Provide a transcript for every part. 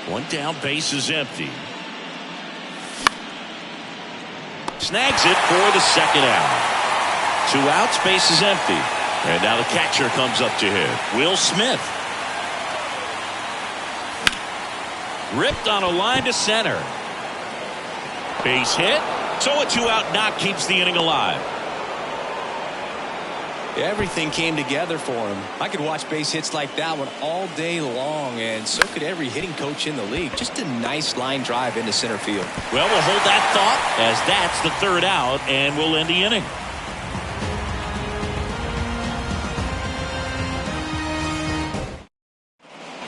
One down, base is empty. Snags it for the second out. 2 outs, base is empty. And now the catcher comes up to hit. Will Smith. Ripped on a line to center. Base hit. So a 2-out knock keeps the inning alive. Everything came together for him. I could watch base hits like that one all day long, and so could every hitting coach in the league. Just a nice line drive into center field. Well, we'll hold that thought as that's the 3rd out, and we'll end the inning.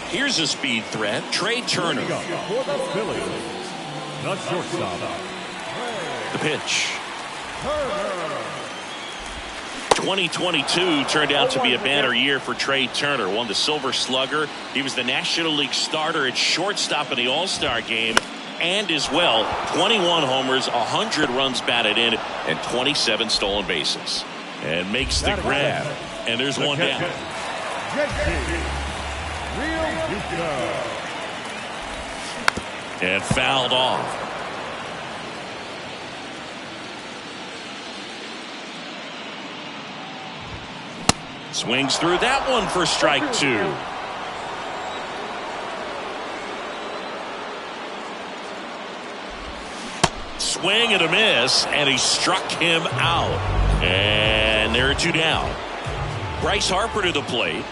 Here's a speed threat, Trey Turner. For the Phillies, the shortstop. The pitch. 2022 turned out to be a banner year for Trey Turner. Won the Silver Slugger. He was the National League starter at shortstop in the All-Star game. And as well, 21 homers, 100 runs batted in, and 27 stolen bases. And makes the grab. And there's one down. And fouled off. Swings through that one for strike 2. Swing and a miss, and he struck him out. And there are 2 down. Bryce Harper to the plate.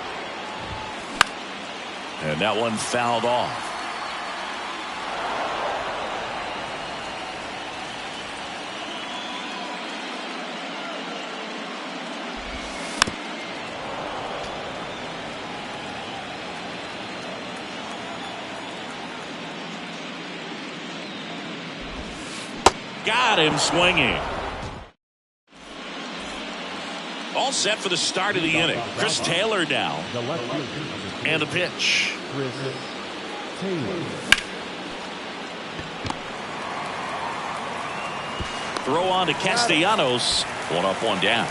And that one fouled off. Got him swinging. All set for the start of the inning. Chris Taylor now. And the pitch. Throw on to Castellanos. 1 up, 1 down.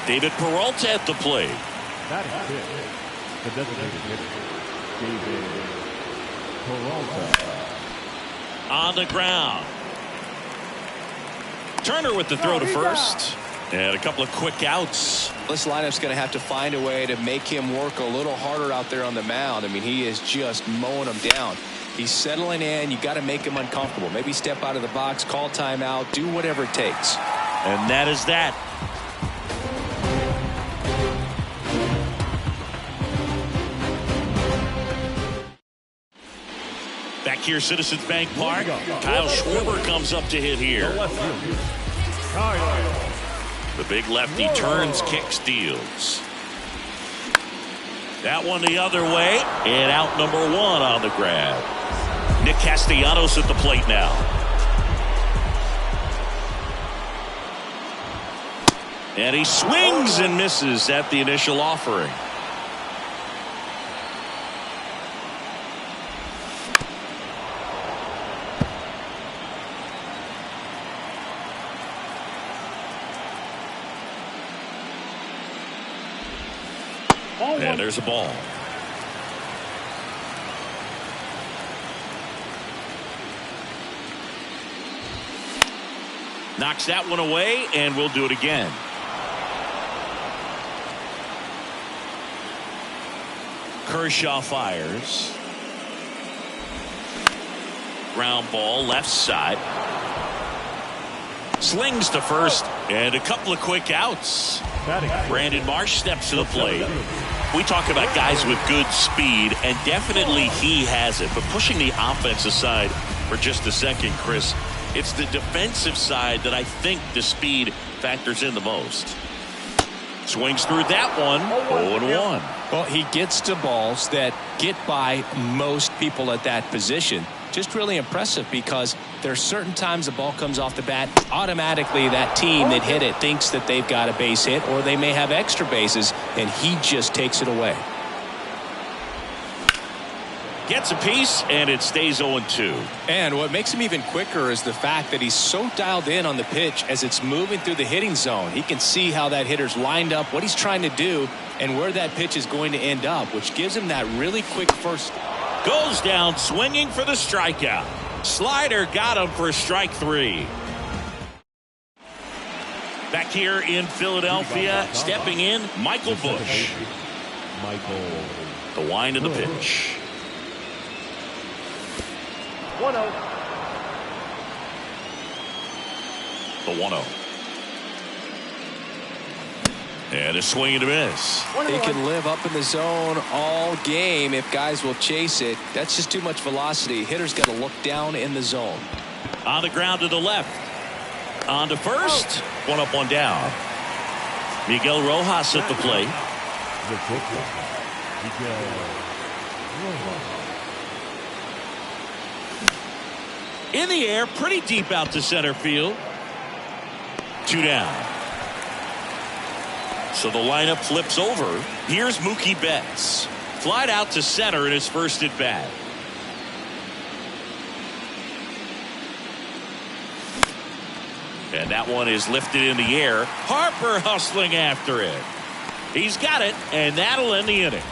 David Peralta at the plate. That is it. The designated hitter, David Peralta. On the ground. Turner with the throw to first. And a couple of quick outs. This lineup's going to have to find a way to make him work a little harder out there on the mound. I mean, he is just mowing them down. He's settling in. You got to make him uncomfortable. Maybe step out of the box, call timeout, do whatever it takes. And that is that. Back here, Citizens Bank Park. Kyle Schwarber comes up to hit here. The big lefty turns, kicks, deals. That one the other way, and out number 1 on the grab. Nick Castellanos at the plate now. And he swings and misses at the initial offering. And there's a ball. Knocks that one away, and we'll do it again. Kershaw fires. Ground ball, left side. Slings to first, and a couple of quick outs. Brandon Marsh steps to the plate. We talk about guys with good speed, and definitely he has it. But pushing the offense aside for just a second, Chris, it's the defensive side that I think the speed factors in the most. Swings through that one. 0-1. Well, he gets to balls that get by most people at that position. Just really impressive because there are certain times the ball comes off the bat, automatically that team that hit it thinks that they've got a base hit, or they may have extra bases, and he just takes it away. Gets a piece, and it stays 0-2. And what makes him even quicker is the fact that he's so dialed in on the pitch as it's moving through the hitting zone. He can see how that hitter's lined up, what he's trying to do, and where that pitch is going to end up, which gives him that really quick first. Goes down swinging for the strikeout. Slider got him for strike 3. Back here in Philadelphia, stepping in, Michael Busch. The wind of the pitch. 1-0. The 1-0. And a swing and a miss. He can live up in the zone all game if guys will chase it. That's just too much velocity. Hitter's got to look down in the zone. On the ground to the left. On to first. One up, one down. Miguel Rojas at the plate. In the air, pretty deep out to center field. 2 down. So the lineup flips over. Here's Mookie Betts. Flied out to center in his first at bat. And that one is lifted in the air. Harper hustling after it. He's got it, and that'll end the inning.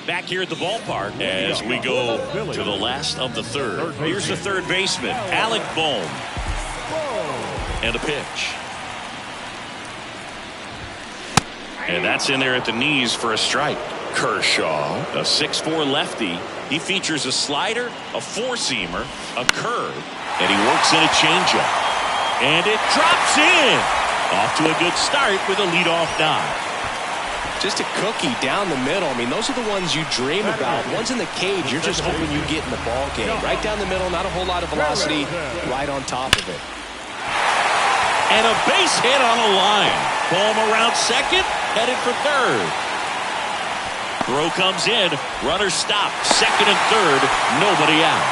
Back here at the ballpark as we go to the last of the third. Here's the third baseman, Alec Bohm. And a pitch. And that's in there at the knees for a strike. Kershaw, a 6'4" lefty. He features a slider, a four-seamer, a curve, and he works in a changeup. And it drops in. Off to a good start with a leadoff dive. Just a cookie down the middle. I mean, those are the ones you dream about. Ones in the cage, you're just hoping you get in the ball game. Right down the middle, not a whole lot of velocity. Right on top of it. And a base hit on the line. Bohm around second, headed for third. Throw comes in. Runner stopped. Second and third. Nobody out.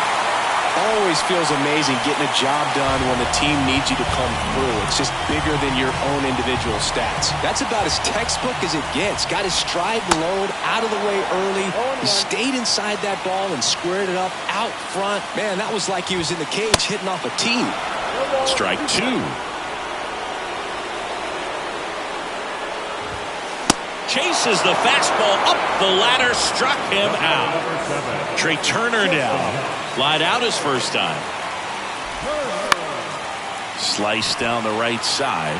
Always feels amazing getting a job done when the team needs you to come through. It's just bigger than your own individual stats. That's about as textbook as it gets. Got his stride and load out of the way early. He stayed inside that ball and squared it up out front. Man, that was like he was in the cage hitting off a tee. Strike 2. Chases the fastball up the ladder, struck him out. Trey Turner down. Flied out his first time. Sliced down the right side.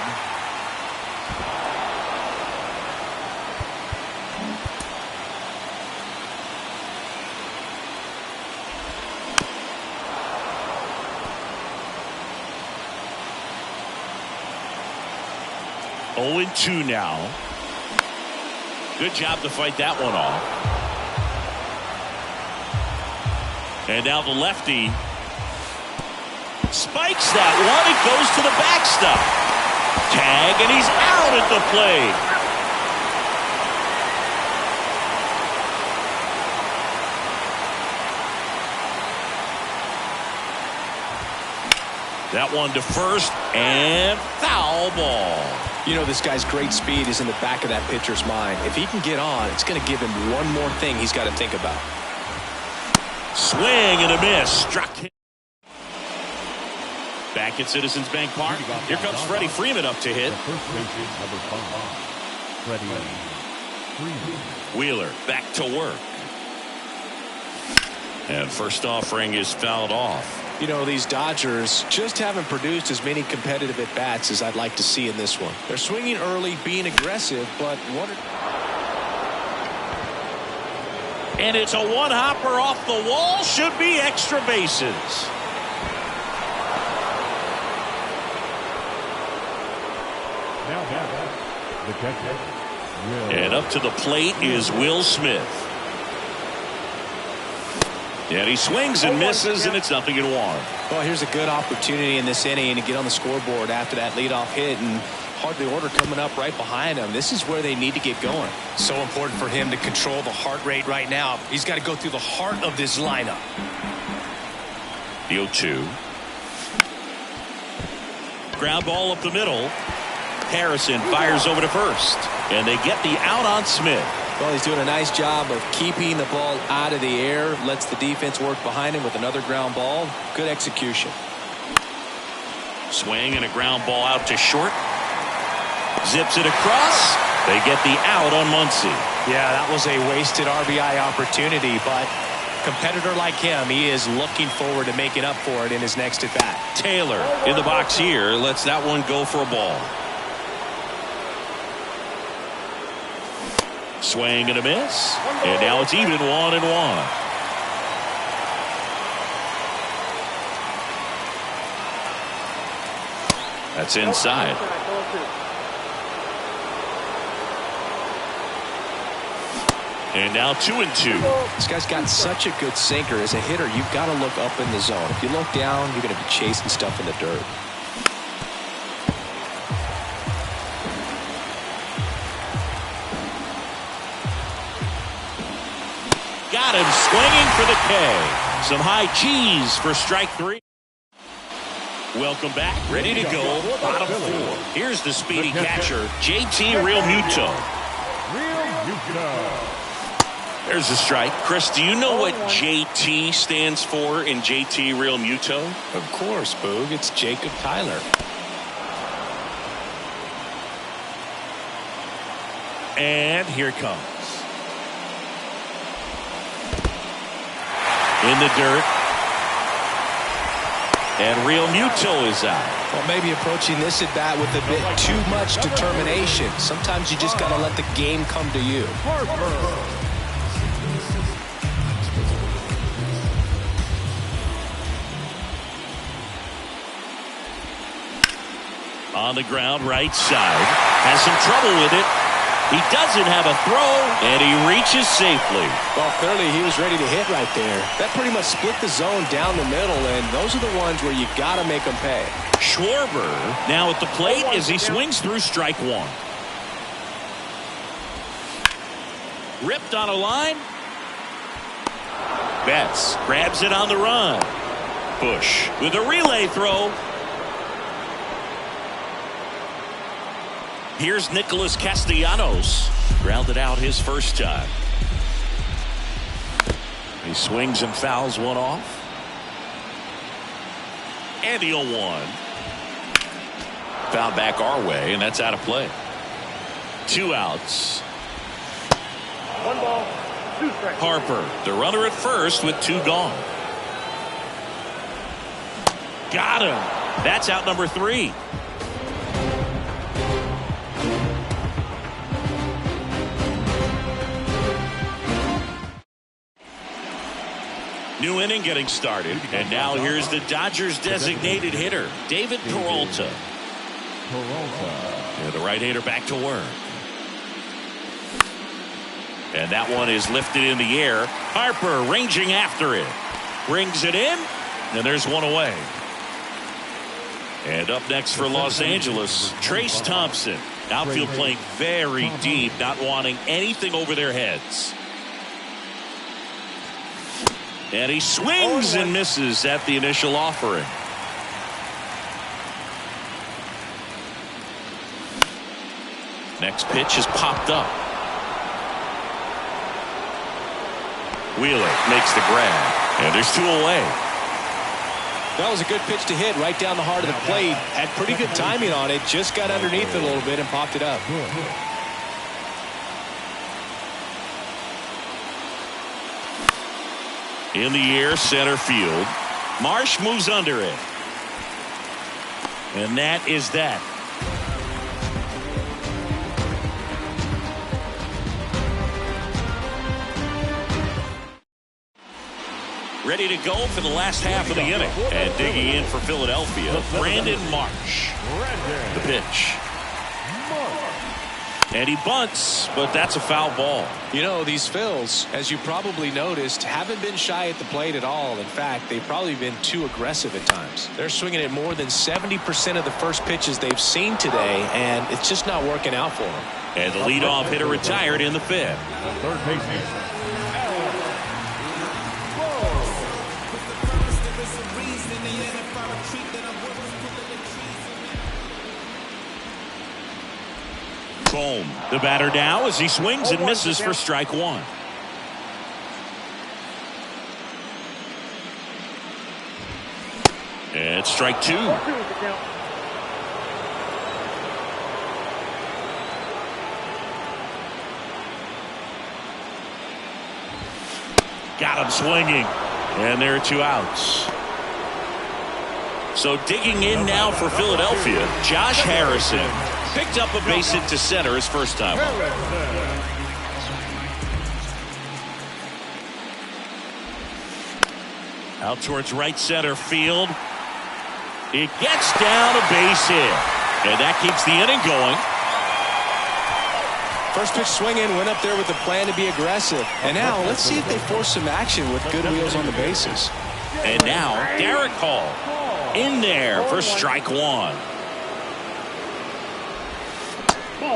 Oh, 2 now. Good job to fight that one off. And now the lefty spikes that one. It goes to the backstop. Tag, and he's out at the plate. That one to first, and foul ball. You know, this guy's great speed is in the back of that pitcher's mind. If he can get on, it's going to give him one more thing he's got to think about. Swing and a miss. Struck him. Back at Citizens Bank Park. Here comes Freddie Freeman up to hit. Wheeler back to work. And first offering is fouled off. You know, these Dodgers just haven't produced as many competitive at-bats as I'd like to see in this one. They're swinging early, being aggressive, but what... And it's a one-hopper off the wall. Should be extra bases. And up to the plate is Will Smith. And he swings and misses, and it's 0-1. Well, here's a good opportunity in this inning to get on the scoreboard after that leadoff hit, and hardly order coming up right behind him. This is where they need to get going. So important for him to control the heart rate right now. He's got to go through the heart of this lineup. The 0-2. Ground ball up the middle. Harrison fires over to first, and they get the out on Smith. Well, he's doing a nice job of keeping the ball out of the air. Lets the defense work behind him with another ground ball. Good execution. Swing and a ground ball out to short. Zips it across. They get the out on Muncy. Yeah, that was a wasted RBI opportunity, but competitor like him, he is looking forward to making up for it in his next at bat. Taylor in the box here lets that one go for a ball. Swing and a miss, and now it's even 1-1. That's inside. And now 2-2. This guy's got such a good sinker. As a hitter, you've got to look up in the zone. If you look down, you're going to be chasing stuff in the dirt. Got him swinging for the K. Some high cheese for strike 3. Welcome back. Ready to go. Bottom 4. Here's the speedy catcher, JT Realmuto. There's a strike. Chris, do you know what JT stands for in JT Realmuto? Of course, Boog. It's Jacob Tyler. And here it comes. In the dirt. And Realmuto is out. Well, maybe approaching this at bat with a bit too much determination. Sometimes you just got to let the game come to you. On the ground, right side. Has some trouble with it. He doesn't have a throw, and he reaches safely. Well, clearly he was ready to hit right there. That pretty much split the zone down the middle, and those are the ones where you got to make them pay. Schwarber now at the plate as he swings through strike 1. Ripped on a line. Betts grabs it on the run. Bush with a relay throw. Here's Nicholas Castellanos. Grounded out his first time. He swings and fouls one off. And the 0-1. Foul back our way, and that's out of play. 2 outs. 1 ball, 2 strikes. Harper, the runner at first with 2 gone. Got him. That's out number 3. New inning getting started, and now here's the Dodgers designated hitter, David Peralta. Yeah, the right-hander back to work. And that one is lifted in the air. Harper ranging after it. Brings it in, and there's one away. And up next for Los Angeles, Trace Thompson. Outfield playing very deep, not wanting anything over their heads. And he swings and misses at the initial offering. Next pitch is popped up. Wheeler makes the grab. And there's 2 away. That was a good pitch to hit right down the heart of the plate. Had pretty good timing on it. Just got underneath it a little bit and popped it up. In the air, center field. Marsh moves under it. And that is that. Ready to go for the last half of the inning. And digging in for Philadelphia, Brandon Marsh. The pitch. And he bunts, but that's a foul ball. You know, these Phils, as you probably noticed, haven't been shy at the plate at all. In fact, they've probably been too aggressive at times. They're swinging at more than 70% of the first pitches they've seen today, and it's just not working out for them. And the leadoff hitter retired in the 5th. Third baseman. Boom. The batter now as he swings and misses for strike one. And strike two. Got him swinging. And there are 2 outs. So digging in now for Philadelphia, Josh Harrison picked up a base hit to center his first time up. Out towards right center field. It gets down a base hit. And that keeps the inning going. First pitch swinging, went up there with a plan to be aggressive. And now let's see if they force some action with good wheels on the bases. And now Derek Hall in there for strike one.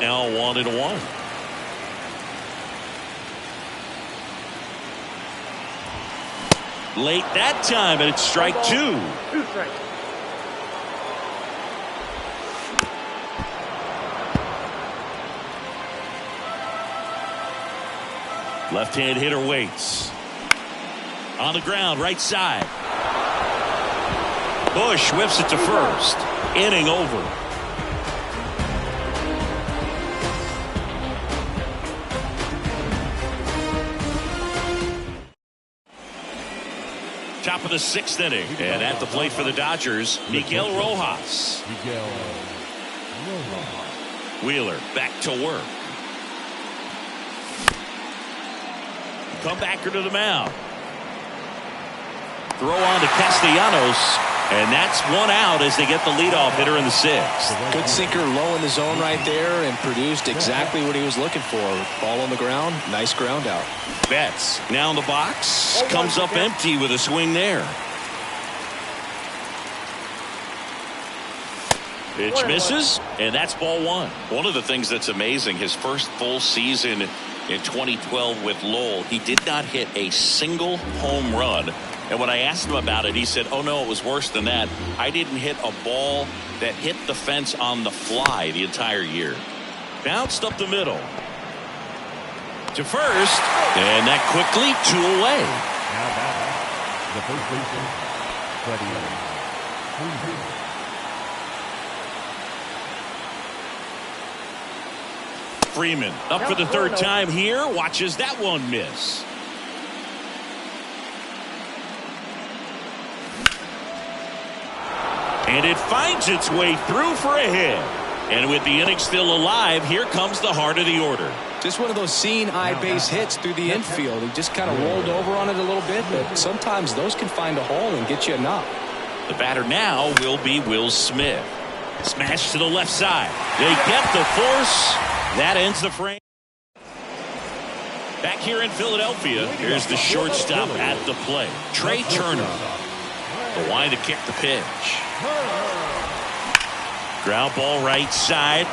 Now 1-1. Late that time, and it's strike two. Left-hand hitter waits. On the ground, right side. Bush whips it to first. Inning over. Top of the 6th inning. And at the plate for the Dodgers, Miguel Rojas. Wheeler back to work. Comebacker to the mound. Throw on to Castellanos, and that's 1 out as they get the leadoff hitter in the 6th. Good sinker low in the zone right there and produced exactly what he was looking for. Ball on the ground, nice ground out. Betts now in the box, comes up empty with a swing there. Pitch misses, and that's ball 1. One of the things that's amazing, his first full season in 2012 with Lowell, he did not hit a single home run. And when I asked him about it, he said, oh no, it was worse than that. I didn't hit a ball that hit the fence on the fly the entire year. Bounced up the middle to first, and that quickly 2 away. The first baseman, Freddie. Freeman up for the 3rd time here, watches that one miss. And it finds its way through for a hit. And with the inning still alive, here comes the heart of the order. Just one of those seeing eye base hits through the infield. He just kind of rolled over on it a little bit, but sometimes those can find a hole and get you a knock. The batter now will be Will Smith. Smash to the left side. They get the force. That ends the frame. Back here in Philadelphia, here's the shortstop at the plate, Trey Turner. The line to kick the pitch. Ground ball right side.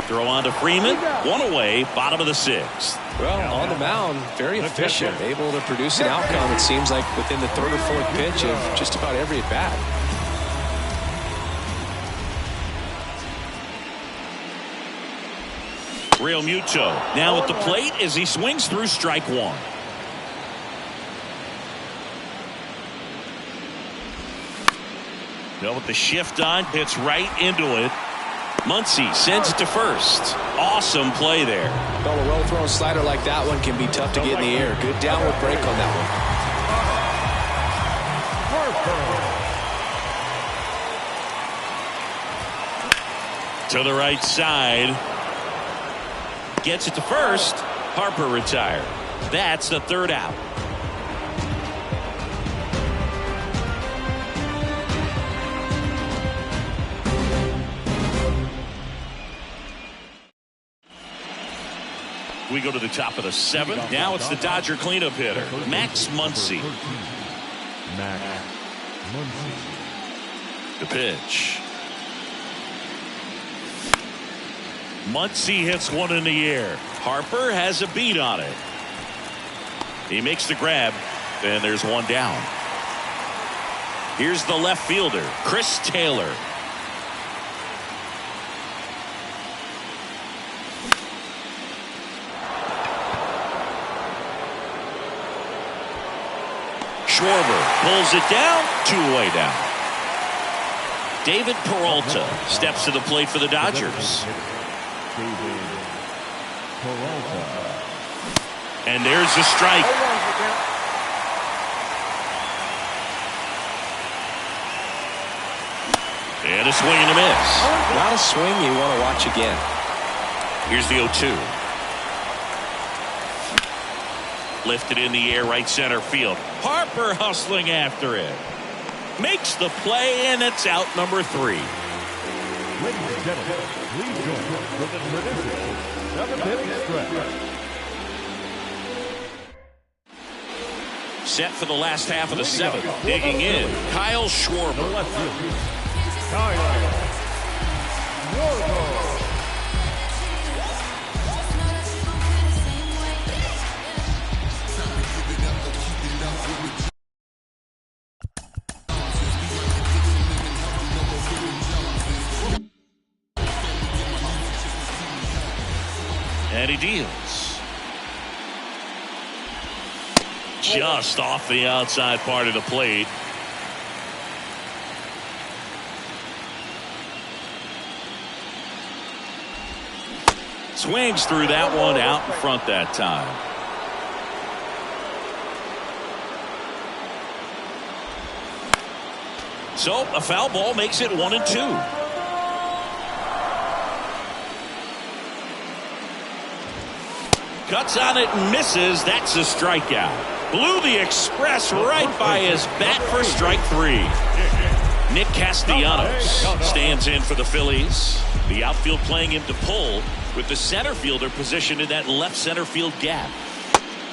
Throw on to Freeman. 1 away, bottom of the 6th. Well, on the mound, very efficient, able to produce an outcome, it seems like, within the 3rd or 4th pitch of just about every at bat. Real Muto now at the plate as he swings through strike 1. Now with the shift on, hits right into it. Muncy sends it to first. Awesome play there. Well, a well-thrown slider like that one can be tough to get in the air. Good downward break on that one. To the right side. Gets it to first. Harper retired. That's the 3rd out. We go to the top of the 7th. Now it's the Dodger cleanup hitter, Max Muncy. The pitch. Muncy hits one in the air. Harper has a beat on it. He makes the grab, and there's one down. Here's the left fielder, Chris Taylor. Schwarber pulls it down, 2-away down. David Peralta steps to the plate for the Dodgers. And there's the strike. And a swing and a miss. Not a swing you want to watch again. Here's the 0-2. Lifted in the air, right center field. Harper hustling after it. Makes the play, and it's out number 3. Ladies and gentlemen, please join us for the traditional 7th-inning stretch. Set for the last half of the 7th. Digging in, Kyle Schwarber. The left fielder, Kyle Schwarber. And he deals. Just off the outside part of the plate. Swings through that one, out in front that time. So a foul ball makes it 1-2. Cuts on it and misses. That's a strikeout. Blew the express right by his bat for strike 3. Nick Castellanos stands in for the Phillies. The outfield playing him to pull with the center fielder positioned in that left center field gap.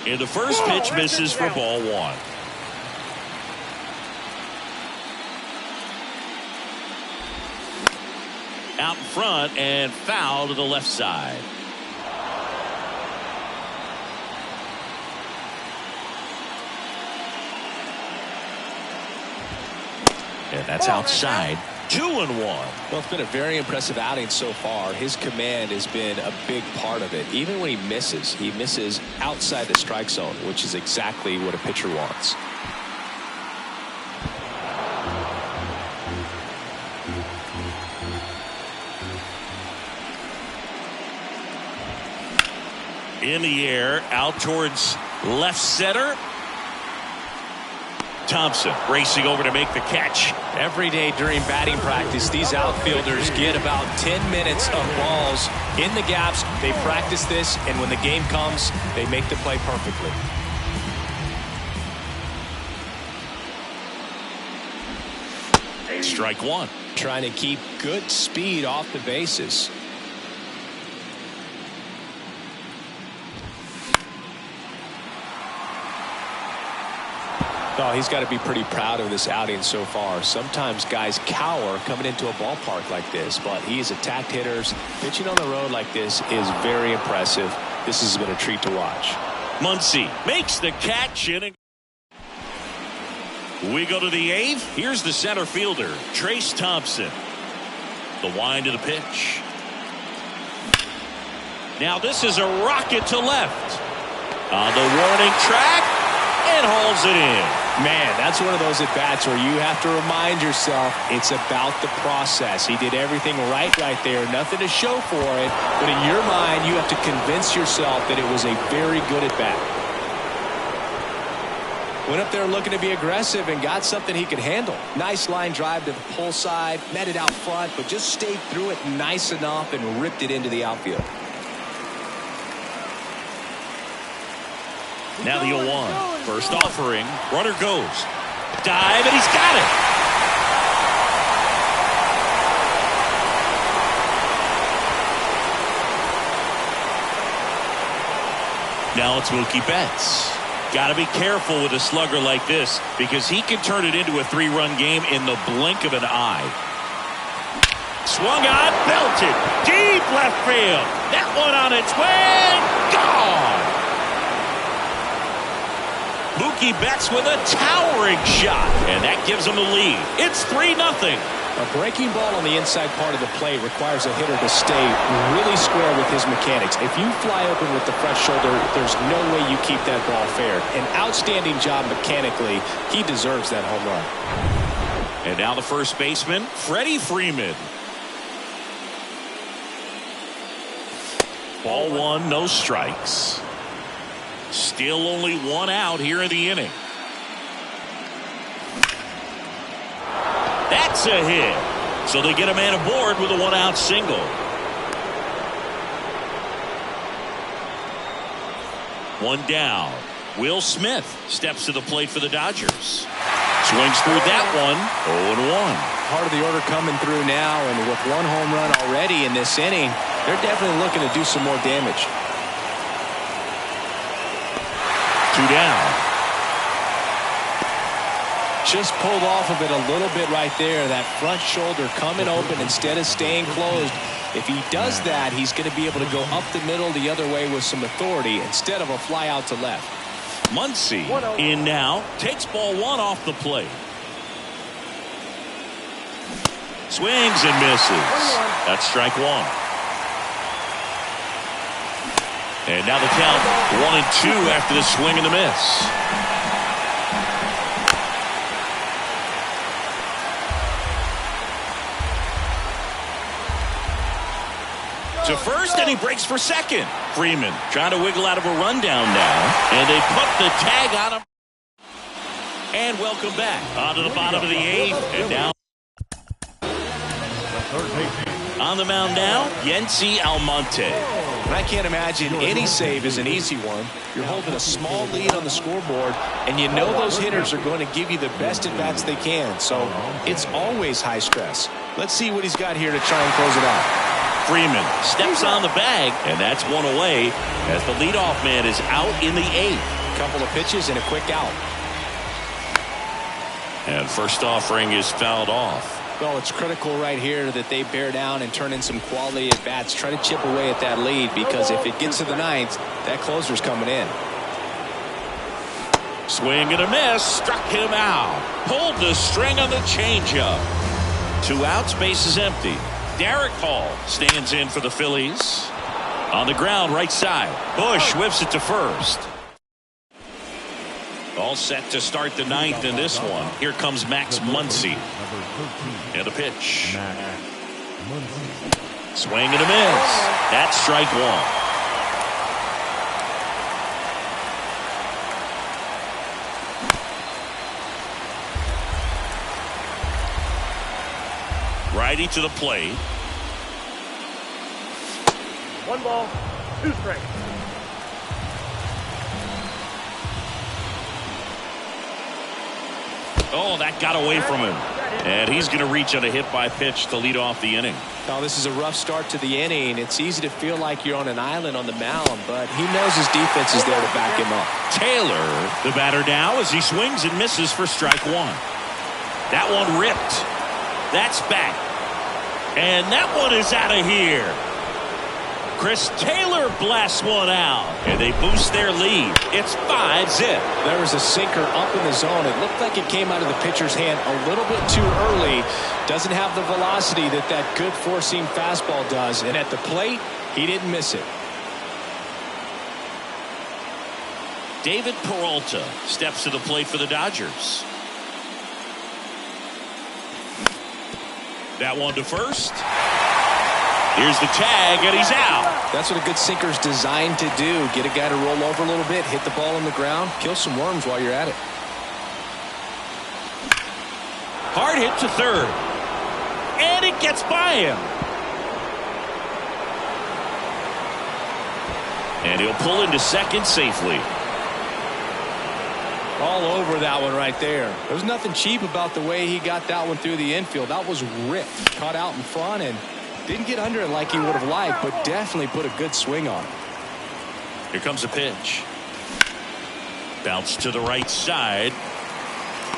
And the first pitch misses for ball 1. Out in front and foul to the left side. And that's outside. 2-1. Well, it's been a very impressive outing so far. His command has been a big part of it. Even when he misses outside the strike zone, which is exactly what a pitcher wants. In the air, out towards left center. Thompson racing over to make the catch. Every day during batting practice, these outfielders get about 10 minutes of balls in the gaps. They practice this, and when the game comes, they make the play perfectly. Strike 1. Trying to keep good speed off the bases. Oh, he's got to be pretty proud of this outing so far. Sometimes guys cower coming into a ballpark like this, but he's attacked hitters. Pitching on the road like this is very impressive. This has been a treat to watch. Muncy makes the catch. We go to the 8th. Here's the center fielder, Trace Thompson. The wind of the pitch. Now this is a rocket to left. On the warning track, and hauls it in. Man, that's one of those at-bats where you have to remind yourself it's about the process. He did everything right there. Nothing to show for it. But in your mind, you have to convince yourself that it was a very good at-bat. Went up there looking to be aggressive and got something he could handle. Nice line drive to the pull side. Met it out front, but just stayed through it nice enough and ripped it into the outfield. Now the 0-1. First offering. Runner goes. Dive, and he's got it. Now it's Mookie Betts. Got to be careful with a slugger like this because he can turn it into a 3-run game in the blink of an eye. Swung on, belted. Deep left field. That one on its way. Gone. Mookie Betts with a towering shot, and that gives him the lead. It's 3-0. A breaking ball on the inside part of the plate requires a hitter to stay really square with his mechanics. If you fly open with the front shoulder, there's no way you keep that ball fair. An outstanding job mechanically. He deserves that home run. And now the first baseman, Freddie Freeman. Ball one, no strikes. Still only one out here in the inning. That's a hit. So they get a man aboard with a one-out single. One down. Will Smith steps to the plate for the Dodgers. Swings through that one. 0-1. Part of the order coming through now, and with one home run already in this inning, they're definitely looking to do some more damage. Two down. Just pulled off of it a little bit right there. That front shoulder coming open instead of staying closed. If he does that, he's going to be able to go up the middle the other way with some authority instead of a fly out to left. Muncy in now. Takes ball one off the plate. Swings and misses. That's strike one. And now the count 1-2 after the swing and the miss. To first, and he breaks for second. Freeman trying to wiggle out of a rundown now, and they put the tag on him. And welcome back onto the bottom of the eighth, and down on the mound now, Yency Almonte. And I can't imagine any save is an easy one. You're holding a small lead on the scoreboard, and you know those hitters are going to give you the best at-bats they can. So it's always high stress. Let's see what he's got here to try and close it out. Freeman steps on the bag, and that's one away as the leadoff man is out in the eighth. Couple of pitches and a quick out. And first offering is fouled off. Well, it's critical right here that they bear down and turn in some quality at bats. Try to chip away at that lead, because if it gets to the ninth, that closer's coming in. Swing and a miss. Struck him out. Pulled the string on the changeup. 2 outs, base is empty. Derek Hall stands in for the Phillies. On the ground, right side. Bush whips it to first. All set to start the ninth in this one. Here comes Max Muncy. And a pitch. Swing and a miss. That's strike one. Righty to the plate. 1 ball, 2 strikes. Oh, that got away from him. And he's going to reach on a hit by pitch to lead off the inning. Now, this is a rough start to the inning. It's easy to feel like you're on an island on the mound, but he knows his defense is there to back him up. Taylor, the batter now, as he swings and misses for strike one. That one ripped. That's back. And that one is out of here. Chris Taylor blasts one out, and they boost their lead. It's 5-zip. There was a sinker up in the zone. It looked like it came out of the pitcher's hand a little bit too early. Doesn't have the velocity that good four-seam fastball does. And at the plate, he didn't miss it. David Peralta steps to the plate for the Dodgers. That one to first. Here's the tag, and he's out. That's what a good sinker's designed to do. Get a guy to roll over a little bit, hit the ball on the ground, kill some worms while you're at it. Hard hit to third. And it gets by him. And he'll pull into second safely. All over that one right there. There's nothing cheap about the way he got that one through the infield. That was ripped. Caught out in front and didn't get under it like he would have liked, but definitely put a good swing on it. Here comes a pitch. Bounce to the right side.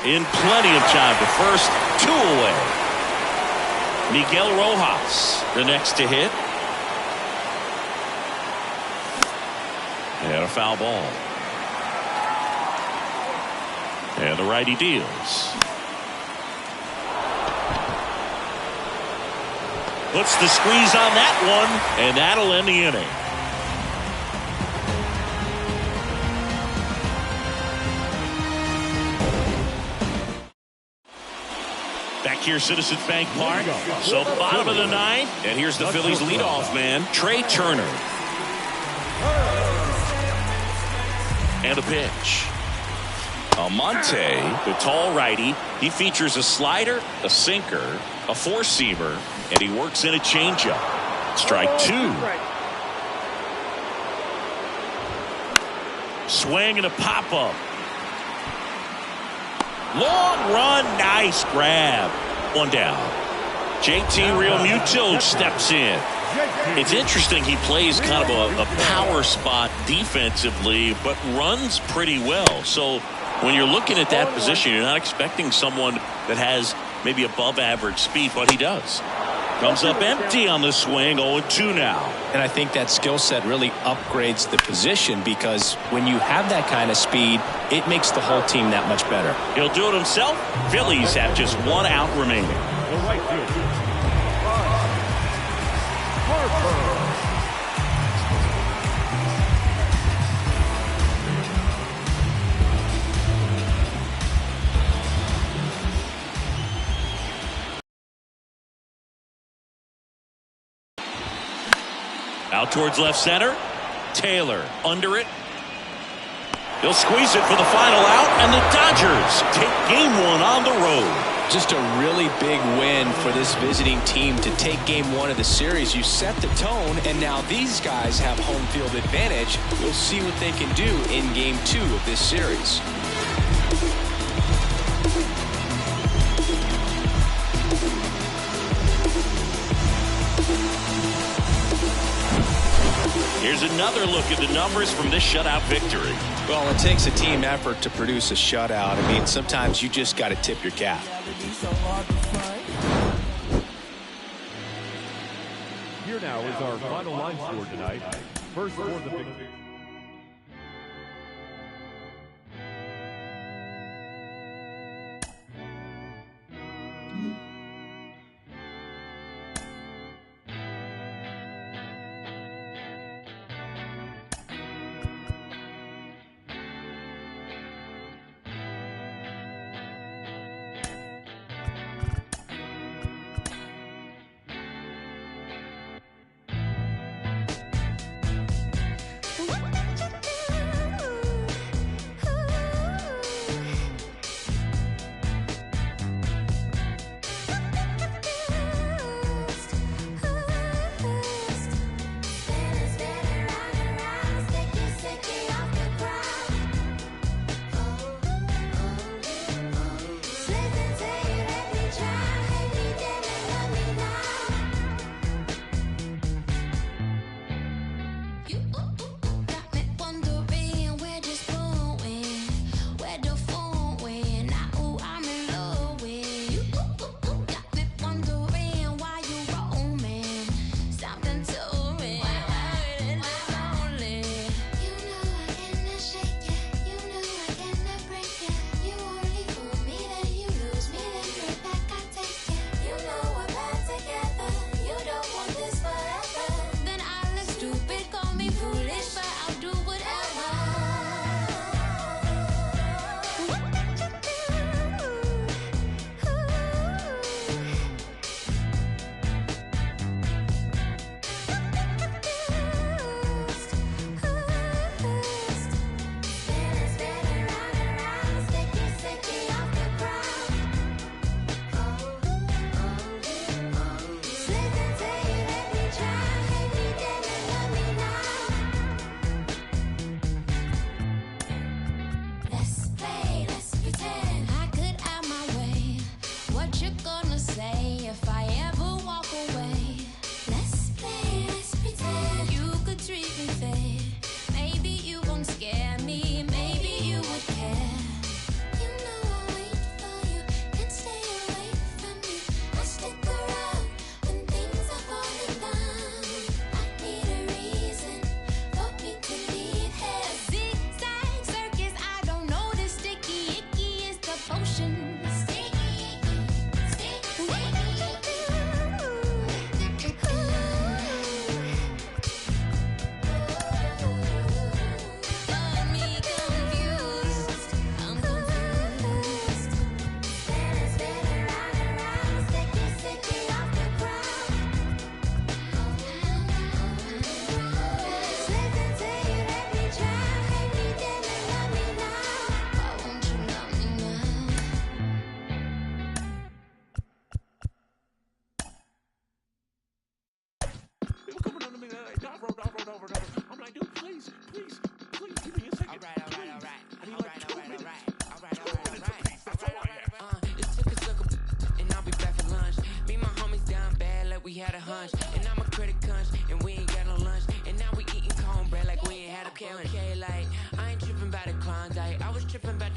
In plenty of time to first. 2 away. Miguel Rojas, the next to hit. And a foul ball. And the righty deals. Puts the squeeze on that one, and that'll end the inning. Back here, Citizens Bank Park. So bottom of the ninth, and here's the Phillies leadoff man, Trey Turner. And a pitch. Almonte, the tall righty, he features a slider, a sinker, a four-seamer, and he works in a changeup. Strike two. Swing and a pop-up. Long run, nice grab. One down. JT Realmuto steps in. It's interesting, he plays kind of a power spot defensively, but runs pretty well. So when you're looking at that position, you're not expecting someone that has maybe above average speed, but he does. Comes up empty on the swing, 0-2 now. And I think that skill set really upgrades the position, because when you have that kind of speed, it makes the whole team that much better. He'll do it himself. Phillies have just one out remaining. The right fielder, Harper. Out towards left center. Taylor under it. He'll squeeze it for the final out, and the Dodgers take game one on the road. Just a really big win for this visiting team to take game one of the series. You set the tone, and now these guys have home field advantage. We'll see what they can do in game two of this series. Here's another look at the numbers from this shutout victory. Well, it takes a team effort to produce a shutout. I mean, sometimes you just got to tip your cap. Here now is our final line score tonight. First for the victory.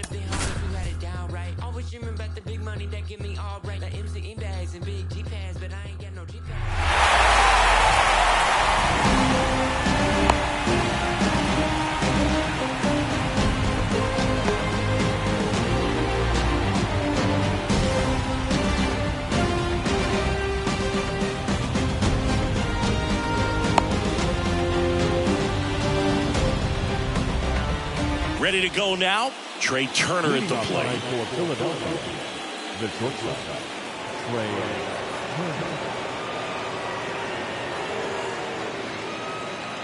the big homies who had it down right. Always dreaming about the big money that give me all right. Like MC bags and big G-pads, but I ain't got no G-pads. Ready to go now. Trey Turner at the plate. For Philadelphia, the shortstop, Trey Turner.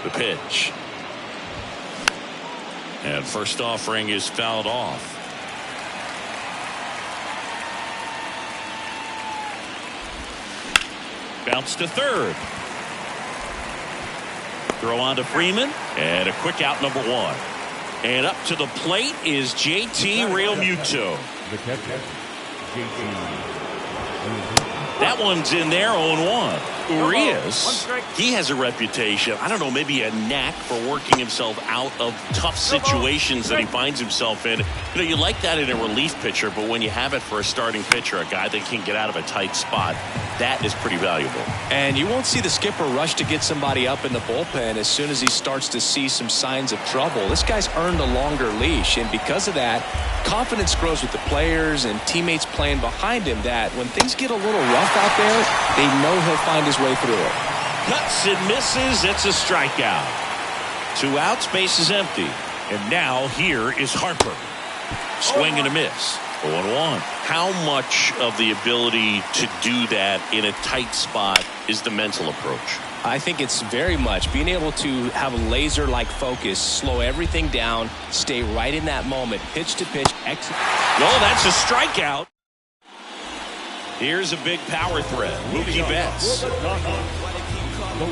The pitch. And first offering is fouled off. Bounce to third. Throw on to Freeman. And a quick out, number one. And up to the plate is JT Realmuto. The catcher, JT. That one's in there, 0-1. Urias, he has a reputation, I don't know, maybe a knack for working himself out of tough situations that he finds himself in. You know, you like that in a relief pitcher, but when you have it for a starting pitcher, a guy that can get out of a tight spot, that is pretty valuable. And you won't see the skipper rush to get somebody up in the bullpen as soon as he starts to see some signs of trouble. This guy's earned a longer leash, and because of that, confidence grows with the players and teammates playing behind him that when things get a little rough out there, they know he'll find his way through it. Cuts and misses. It's a strikeout. 2 outs, base is empty. And now here is Harper. Swing and a miss. 0-1. How much of the ability to do that in a tight spot is the mental approach? I think it's very much being able to have a laser-like focus, slow everything down, stay right in that moment, pitch to pitch, exit. No, that's a strikeout. Here's a big power threat. Mookie Betts. The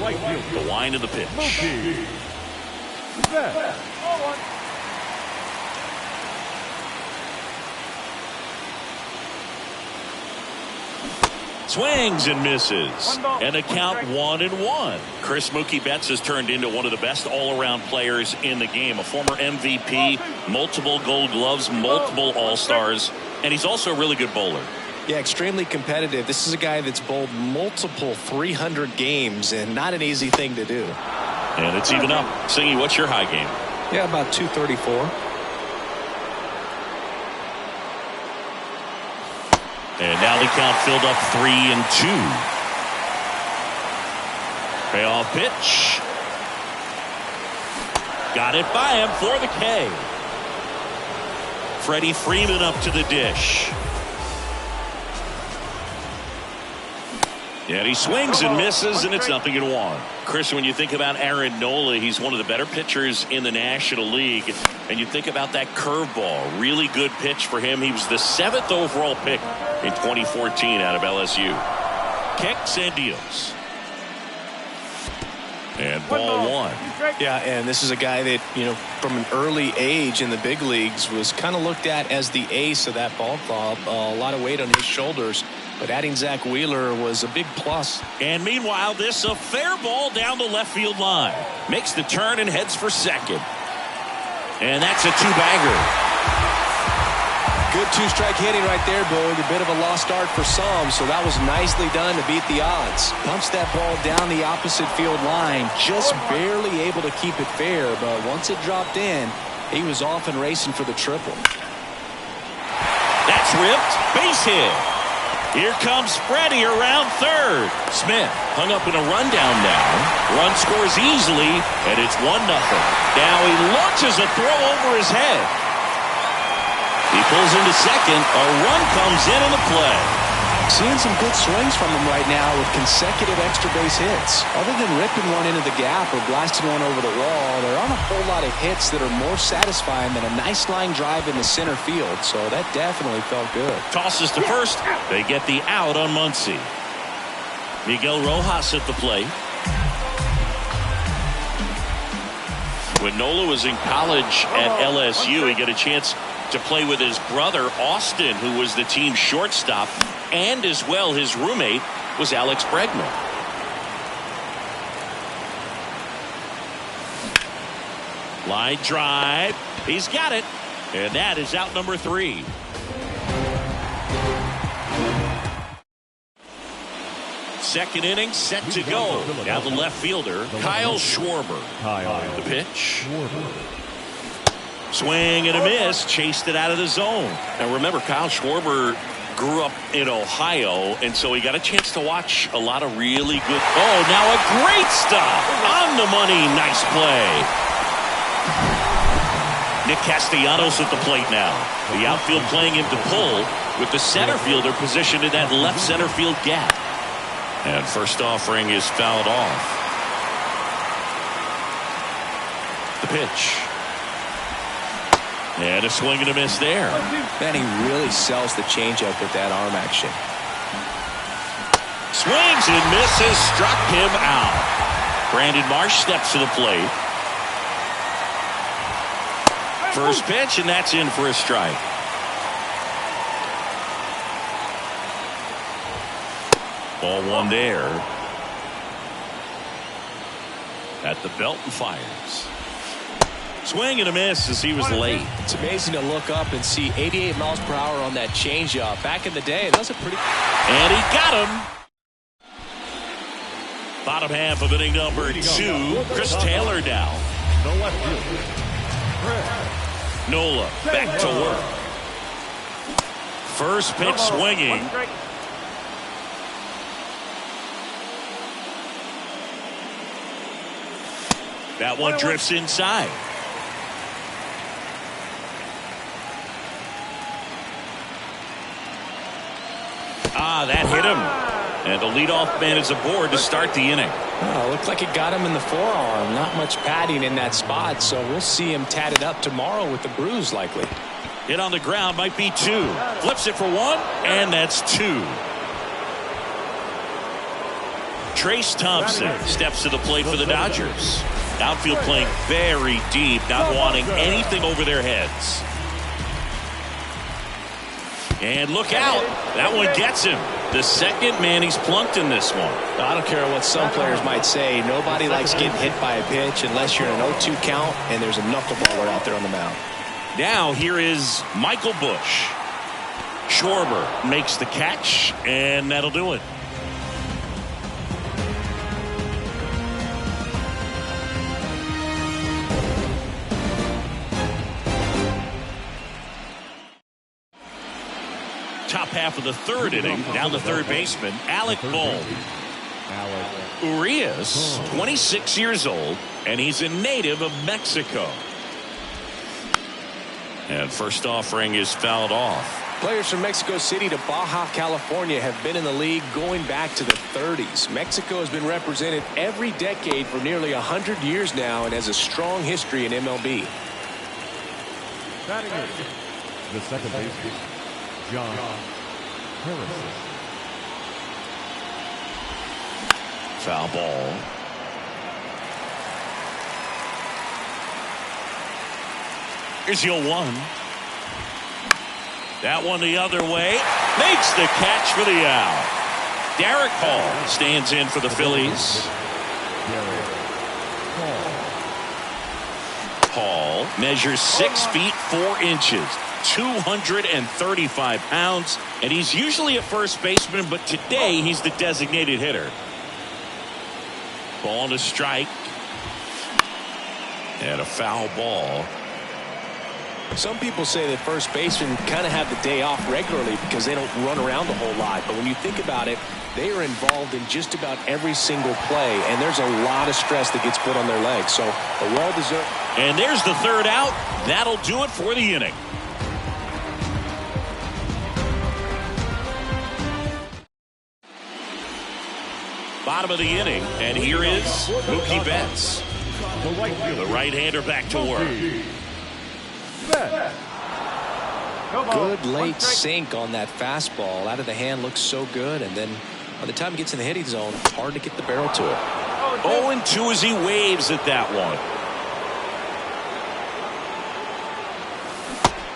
right field. The wind of the pitch. Mookie Betts. Swings and misses. And a count 1-1. Chris Mookie Betts has turned into one of the best all-around players in the game. A former MVP, multiple Gold Gloves, multiple All-Stars, and he's also a really good bowler. Yeah, extremely competitive. This is a guy that's bowled multiple 300 games, and not an easy thing to do. And it's even up. Singy, what's your high game? Yeah, about 234. And now the count filled up 3-2. Payoff pitch. Got it by him for the K. Freddie Freeman up to the dish. And he swings and misses, and it's 0-1. Chris, when you think about Aaron Nola, he's one of the better pitchers in the National League. And you think about that curveball, really good pitch for him. He was the 7th overall pick in 2014 out of LSU. Kicks and deals. And ball one. Yeah, and this is a guy that, you know, from an early age in the big leagues was kind of looked at as the ace of that ball club. A lot of weight on his shoulders. But adding Zach Wheeler was a big plus. And meanwhile, this a fair ball down the left field line. Makes the turn and heads for second. And that's a two-bagger. Good two-strike hitting right there, Boog. A bit of a lost start for some, so that was nicely done to beat the odds. Pumps that ball down the opposite field line, just barely able to keep it fair, but once it dropped in, he was off and racing for the triple. That's ripped. Base hit. Here comes Freddie around third. Smith hung up in a rundown now. Run scores easily, and it's 1-0. Now he launches a throw over his head. He pulls into second. A run comes in on the play. Seeing some good swings from him right now with consecutive extra base hits. Other than ripping one into the gap or blasting one over the wall, there aren't a whole lot of hits that are more satisfying than a nice line drive in the center field. So that definitely felt good. Tosses to first. They get the out on Muncy. Miguel Rojas at the plate. When Nola was in college at LSU, he got a chance to play with his brother Austin, who was the team shortstop, and as well his roommate was Alex Bregman. Line drive. He's got it. And that is out number 3. Second inning set to go. Now the left fielder, Kyle Schwarber. The pitch. Swing and a miss. Chased it out of the zone. Now remember, Kyle Schwarber grew up in Ohio, and so he got a chance to watch a lot of really good. Oh, now a great stop. On the money. Nice play. Nick Castellanos at the plate now. The outfield playing him to pull with the center fielder positioned in that left center field gap. And first offering is fouled off. The pitch. And a swing and a miss there. Man, he really sells the changeup with that arm action. Swings and misses. Struck him out. Brandon Marsh steps to the plate. First pitch, and that's in for a strike. Ball one there. At the belt and fires. Swing and a miss as he was late. It's amazing to look up and see 88 miles per hour on that changeup. Back in the day, it was a pretty... And he got him. Bottom half of inning number 2. Chris Taylor down. The left fielder, Nola back to work. First pitch swinging. That one drifts inside. That hit him. And the leadoff man is aboard to start the inning. Oh, looked like it got him in the forearm. Not much padding in that spot, so we'll see him tatted up tomorrow with the bruise likely. Hit on the ground, might be 2. Flips it for 1, and that's 2. Trace Thompson steps to the plate for the Dodgers. Outfield playing very deep, not wanting anything over their heads. And look out. That one gets him. The second man he's plunked in this one. I don't care what some players might say. Nobody likes getting hit by a pitch unless you're in an 0-2 count and there's a knuckleballer out there on the mound. Now here is Michael Busch. Schwarber makes the catch, and that'll do it. Top half of the third inning, down the third baseman, Alec Bohm. Urias, 26 years old, and he's a native of Mexico. And first offering is fouled off. Players from Mexico City to Baja California have been in the league going back to the 30s. Mexico has been represented every decade for nearly 100 years now and has a strong history in MLB. batting in, the second baseman, John Harrison. Foul ball. Here's the 0-1. That one the other way. Makes the catch for the out. Derek Hall stands in for the Phillies. Hall measures 6 feet 4 inches, 235 pounds, and he's usually a first baseman, but today he's the designated hitter. Ball to strike. And a foul ball. Some people say that first basemen kind of have the day off regularly because they don't run around a whole lot. But when you think about it, they are involved in just about every single play, and there's a lot of stress that gets put on their legs. So a well-deserved. And there's the third out. That'll do it for the inning. Bottom of the inning, and here is Mookie Betts. The right-hander back to work. Good late sink on that fastball. Out of the hand looks so good, and then by the time it gets in the hitting zone, hard to get the barrel to it. 0-2 as he waves at that one.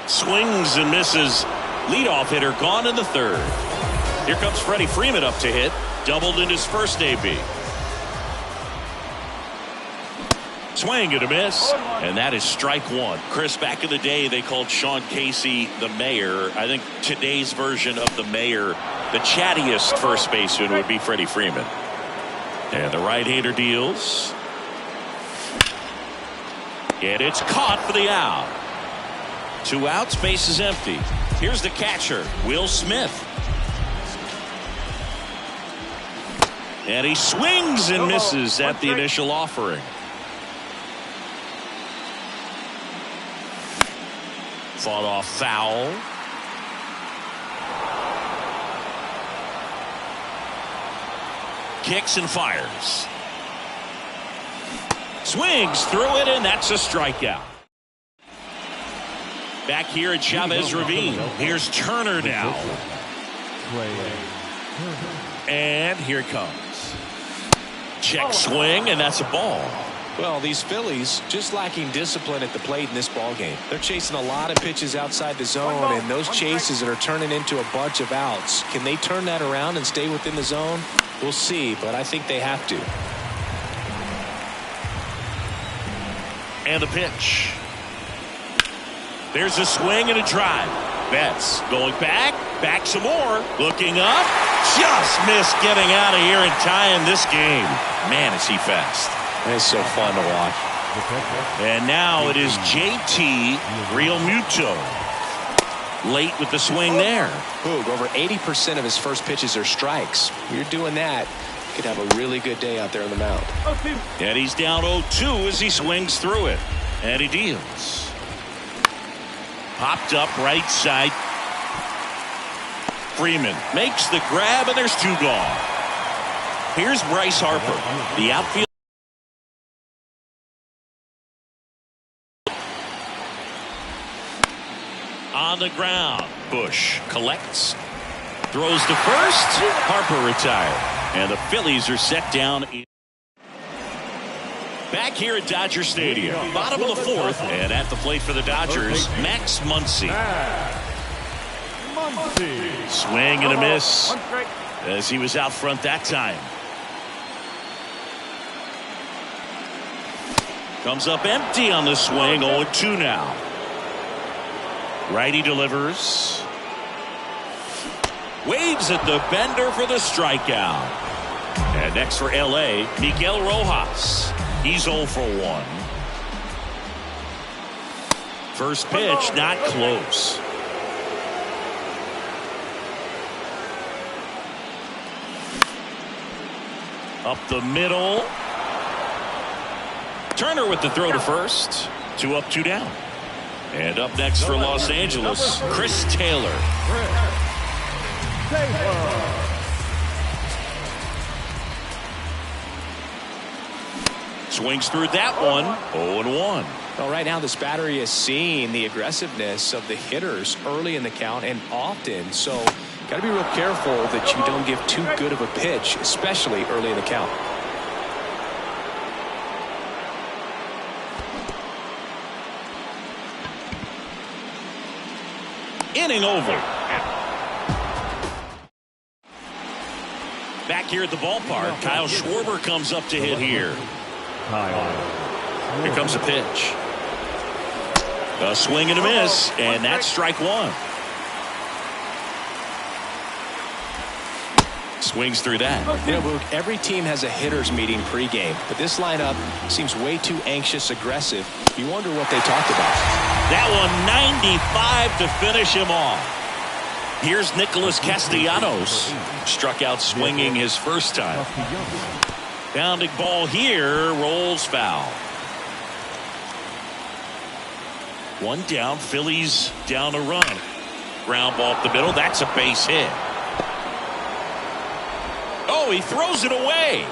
Swings and misses. Leadoff hitter gone in the third. Here comes Freddie Freeman up to hit. Doubled in his first AB. Swing and a miss, and that is strike one. Chris, back in the day, they called Sean Casey the mayor. I think today's version of the mayor, the chattiest first baseman, would be Freddie Freeman. And the right-hander deals. And it's caught for the out. 2 outs, base is empty. Here's the catcher, Will Smith. And he swings and misses at the initial offering. Fought off foul. Kicks and fires. Swings through it, and that's a strikeout. Back here at Chavez Ravine. Here's Turner now. And here it comes. Check swing, and that's a ball. Well, these Phillies just lacking discipline at the plate in this ball game. They're chasing a lot of pitches outside the zone, and those chases that are turning into a bunch of outs. Can they turn that around and stay within the zone? We'll see, but I think they have to. And the pitch. There's a swing and a drive. Betts going back some more, looking up, just missed getting out of here and tying this game. Man, is he fast. It's so fun to watch. And now it is JT Realmuto. Late with the swing there. Boog, over 80% of his first pitches are strikes. When you're doing that, you could have a really good day out there on the mound. And he's down 0-2 as he swings through it. And he deals. Popped up right side. Freeman makes the grab, and there's 2 gone. Here's Bryce Harper. The outfield. On the ground. Bush collects. Throws to first. Harper retired. And the Phillies are set down. Back here at Dodger Stadium. Bottom of the 4th. And at the plate for the Dodgers, Max Muncy. Swing and a miss as he was out front that time. Comes up empty on the swing. 0-2 now. Righty delivers. Waves at the bender for the strikeout. And next for LA, Miguel Rojas. He's 0 for 1. First pitch, not close. Up the middle. Turner with the throw to first. 2 up, 2 down. And up next for Los Angeles, Chris Taylor. Swings through that one. 0-1. Well, right now this battery is seeing the aggressiveness of the hitters early in the count and often. So got to be real careful that you don't give too good of a pitch, especially early in the count. Inning over. Back here at the ballpark, Kyle Schwarber comes up to hit here. Here comes a pitch. A swing and a miss, and that's strike 1. Swings through that. You know, Boog, every team has a hitters meeting pregame, but this lineup seems way too anxious, aggressive. You wonder what they talked about. That one 95 to finish him off. Here's Nicholas Castellanos. Struck out swinging his first time. Bounding ball here, rolls foul. 1 down, Phillies down a run. Ground ball up the middle, that's a base hit. Oh, he throws it away.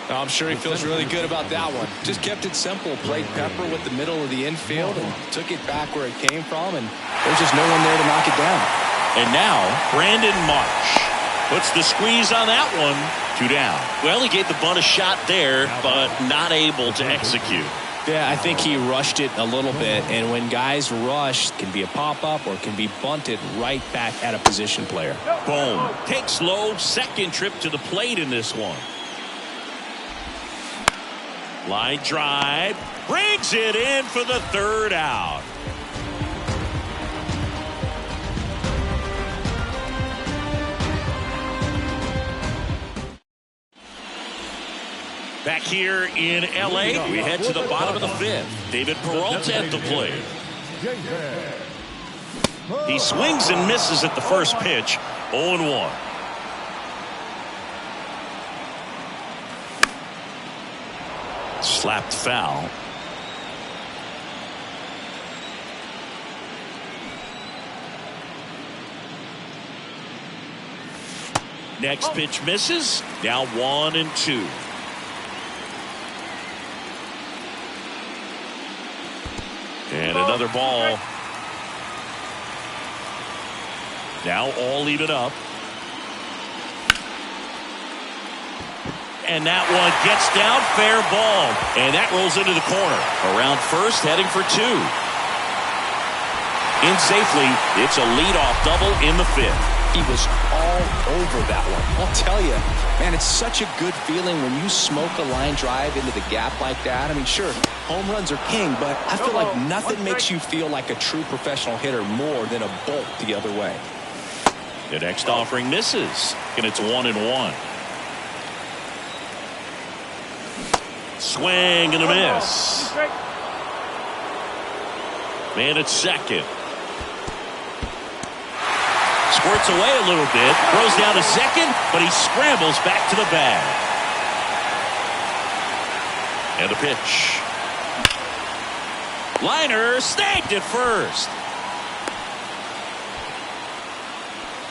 I'm sure he feels really good about that one. Just kept it simple. Played pepper with the middle of the infield and took it back where it came from, and there's just no one there to knock it down. And now Brandon Marsh puts the squeeze on that one. 2 down. Well, he gave the bunt a shot there, but not able to execute. Yeah, I think he rushed it a little bit, and when guys rush, it can be a pop-up or it can be bunted right back at a position player. Boom. Takes low, second trip to the plate in this one. Line drive. Brings it in for the third out. Back here in L.A., we head to the bottom of the fifth. David Peralta at the plate. He swings and misses at the first pitch. 0-1. Slapped foul. Next pitch misses. Now 1-2. And another ball. Now all even up. And that one gets down, fair ball. And that rolls into the corner. Around first, heading for two. In safely, it's a leadoff double in the fifth. He was all over that one. I'll tell you, man, it's such a good feeling when you smoke a line drive into the gap like that. I mean, sure, home runs are king, but I feel like nothing makes you feel like a true professional hitter more than a bolt the other way. The next offering misses, and it's 1-1. Swing and a miss. Man at second. Squirts away a little bit, throws down to second, but he scrambles back to the bag. And a pitch. Liner snagged at first.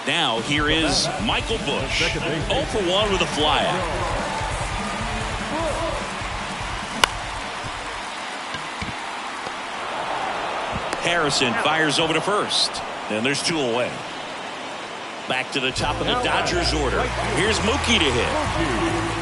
Now here is Michael Busch. 0 for 1 with a flyout. Harrison fires over to first. And there's 2 away. Back to the top of the Dodgers order. Here's Mookie to hit.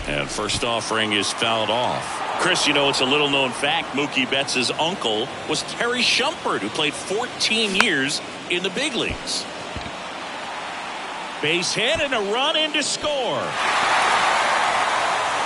And first offering is fouled off. Chris, you know, it's a little known fact. Mookie Betts' uncle was Terry Shumpert, who played 14 years in the big leagues. Base hit and a run in to score.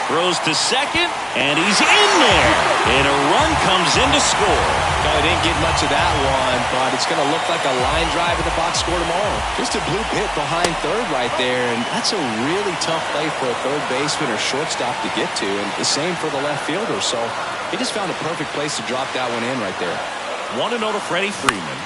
Throws to second, and he's in there. And a run comes in to score. No, he didn't get much of that one, but it's going to look like a line drive in the box score tomorrow. Just a blue pit behind third right there, and that's a really tough play for a third baseman or shortstop to get to, and the same for the left fielder. So he just found a perfect place to drop that one in right there. 1-0 to Freddie Freeman.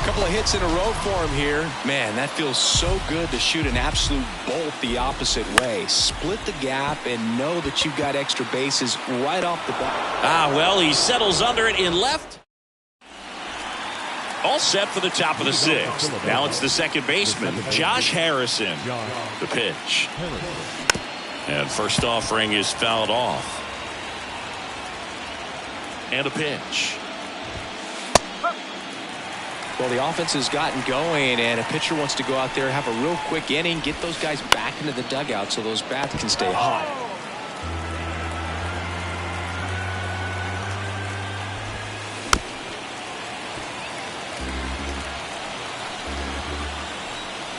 Couple of hits in a row for him here. Man, that feels so good to shoot an absolute bolt the opposite way. Split the gap and know that you've got extra bases right off the bat. Well, he settles under it in left. All set for the top of the sixth. Now it's the second baseman, Josh Harrison. The pitch. And first offering is fouled off. And a pitch. Well, the offense has gotten going, and a pitcher wants to go out there, have a real quick inning, get those guys back into the dugout so those bats can stay hot.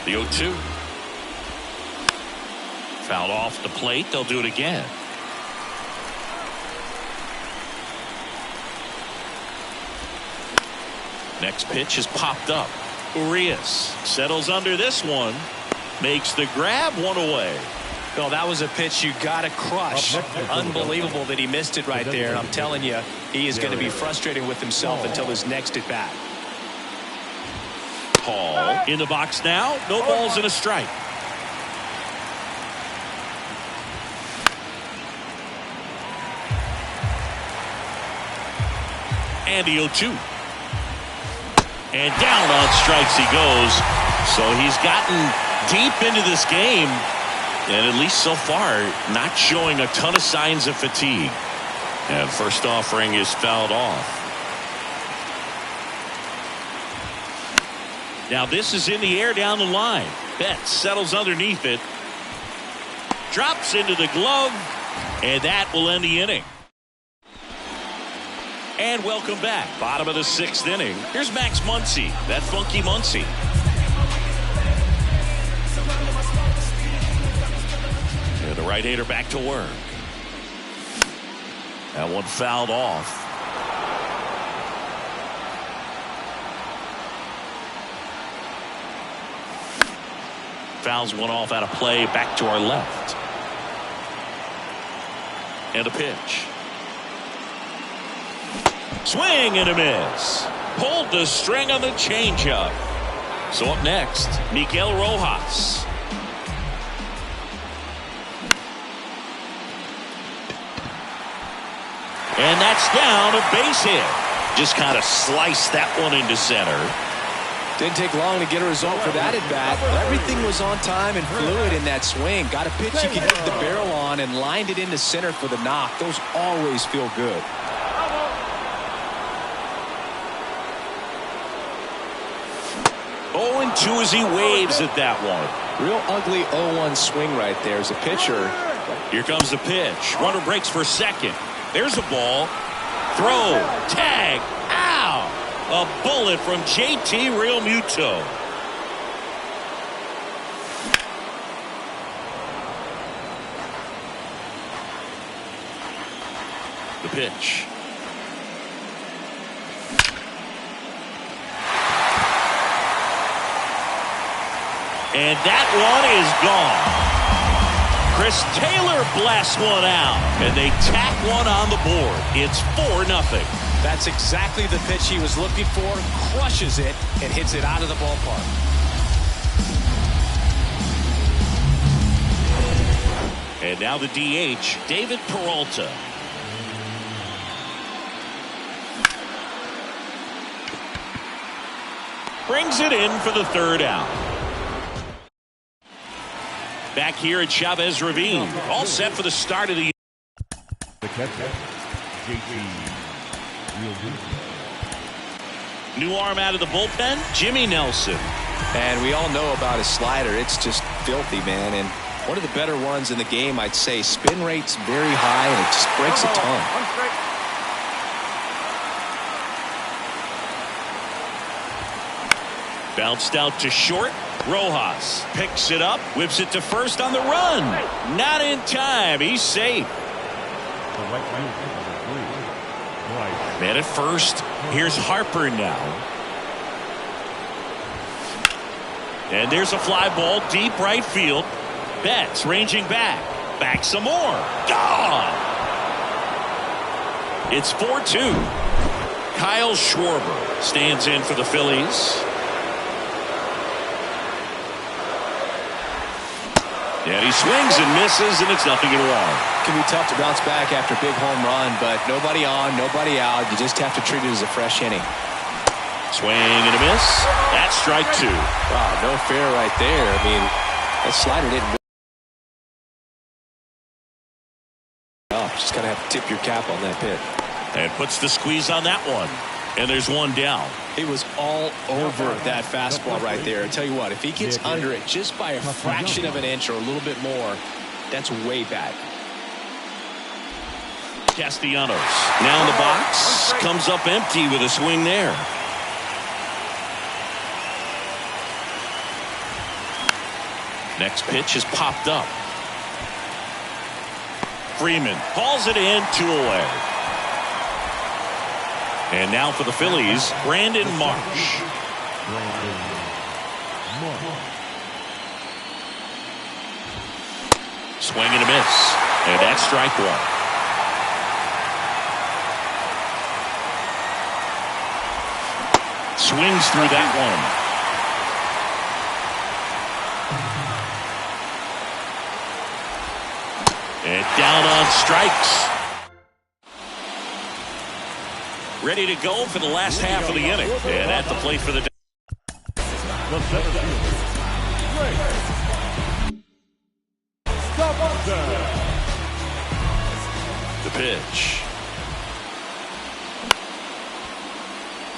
The 0-2. Fouled off the plate. They'll do it again. Next pitch is popped up. Urias settles under this one. Makes the grab, 1 away. Well, that was a pitch you got to crush. Unbelievable that he missed it right there. I'm telling you, he is going to be frustrated with himself until his next at bat. Hall in the box now. No balls and a strike. And the 0-2. And down on strikes he goes. So he's gotten deep into this game. And at least so far, not showing a ton of signs of fatigue. And first offering is fouled off. Now this is in the air down the line. Betts settles underneath it. Drops into the glove. And that will end the inning. And welcome back. Bottom of the 6th inning. Here's Max Muncy. That funky Muncy. And the right-hander back to work. That one fouled off. Fouls one off out of play. Back to our left. And a pitch. Swing and a miss. Pulled the string on the changeup. So up next, Miguel Rojas. And that's down, a base hit. Just kind of sliced that one into center. Didn't take long to get a result for that at bat. Everything was on time and fluid in that swing. Got a pitch you could get the barrel on and lined it into center for the knock. Those always feel good. Oh, and 2 as he waves at that one. Real ugly 0-1 swing right there as a pitcher. Here comes the pitch. Runner breaks for second. There's a ball. Throw. Tag. Ow. A bullet from JT Realmuto. The pitch. And that one is gone. Chris Taylor blasts one out, and they tack one on the board. It's 4-0. That's exactly the pitch he was looking for. Crushes it and hits it out of the ballpark. And now the DH, David Peralta. Brings it in for the 3rd out. Back here at Chavez Ravine. All set for the start of the catcher, JT Realmuto. New arm out of the bullpen, Jimmy Nelson. And we all know about his slider. It's just filthy, man. And one of the better ones in the game, I'd say. Spin rate's very high, and it just breaks a ton. Bounced out to short. Rojas picks it up, whips it to first on the run. Not in time. He's safe. Man at first. Here's Harper now. And there's a fly ball deep right field. Betts ranging back. Back some more. Gone. It's 4-2. Kyle Schwarber stands in for the Phillies. And he swings and misses, and it's 0-1. Can be tough to bounce back after a big home run, but nobody on, nobody out. You just have to treat it as a fresh inning. Swing and a miss. That's strike 2. Wow, no fair right there. I mean, that slider didn't. Oh, just gotta have to tip your cap on that pitch. And puts the squeeze on that one. And there's one down. It was all over that fastball right there. I tell you what, if he gets under it just by a fraction of an inch or a little bit more, that's way back. Castellanos now in the box. Comes up empty with a swing there. Next pitch is popped up. Freeman hauls it in, 2 away. And now for the Phillies, Brandon Marsh. Swing and a miss. And that's strike 1. Swings through that one. And down on strikes. ready to go for the last half of the inning. And at the plate for the center fielder, Ray Stopper. The pitch.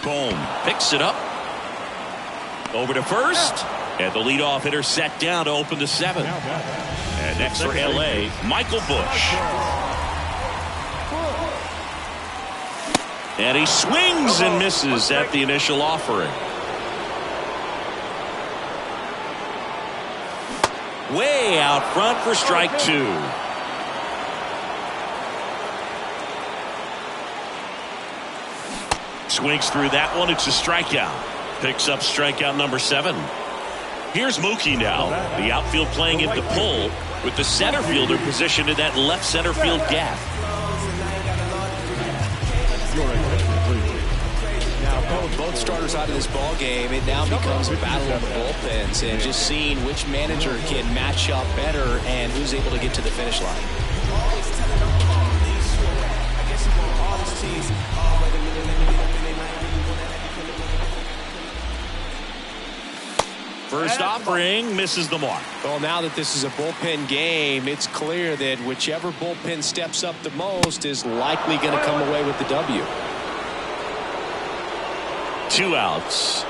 Bohm picks it up. Over to first. And the leadoff hitter set down to open the 7th. And next for L.A., Michael Busch. And he swings and misses at the initial offering. Way out front for strike 2. Swings through that one. It's a strikeout. Picks up strikeout number 7. Here's Mookie now. The outfield playing into pull with the center fielder positioned in that left center field gap. Now, with both starters out of this ball game, it now becomes a battle of the bullpens and just seeing which manager can match up better and who's able to get to the finish line. First offering misses the mark. Well, now that this is a bullpen game, it's clear that whichever bullpen steps up the most is likely going to come away with the W. 2 outs.